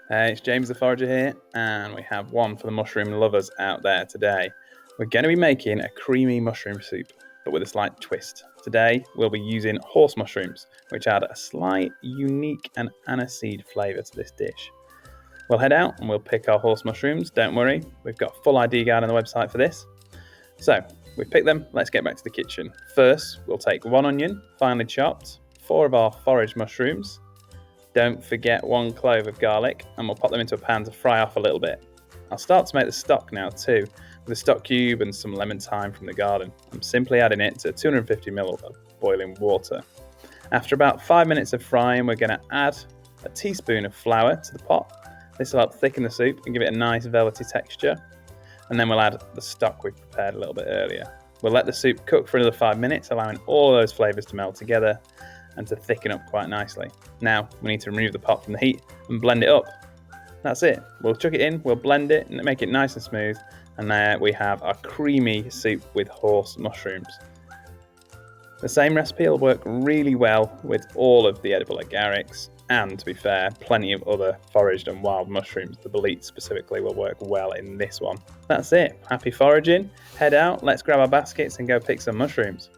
Hey, it's James the Forager here, and we have one for the mushroom lovers out there today. We're going to be making a creamy mushroom soup, but with a slight twist. Today, we'll be using horse mushrooms, which add a slight, unique and aniseed flavour to this dish. We'll head out and we'll pick our horse mushrooms, don't worry, we've got a full ID guide on the website for this. So, we've picked them, let's get back to the kitchen. First, we'll take 1 onion, finely chopped, 4 of our forage mushrooms. Don't forget 1 clove of garlic, and we'll pop them into a pan to fry off a little bit. I'll start to make the stock now too, with a stock cube and some lemon thyme from the garden. I'm simply adding it to 250 ml of boiling water. After about 5 minutes of frying, we're going to add a teaspoon of flour to the pot. This will help thicken the soup and give it a nice velvety texture. And then we'll add the stock we've prepared a little bit earlier. We'll let the soup cook for another 5 minutes, allowing all of those flavours to melt together and to thicken up quite nicely. Now we need to remove the pot from the heat and blend it up. That's it. We'll chuck it in, we'll blend it and make it nice and smooth, and there we have our creamy soup with horse mushrooms. The same recipe will work really well with all of the edible agarics, and to be fair, plenty of other foraged and wild mushrooms. The bolete specifically will work well in this one. That's it. Happy foraging. Head out, let's grab our baskets and go pick some mushrooms.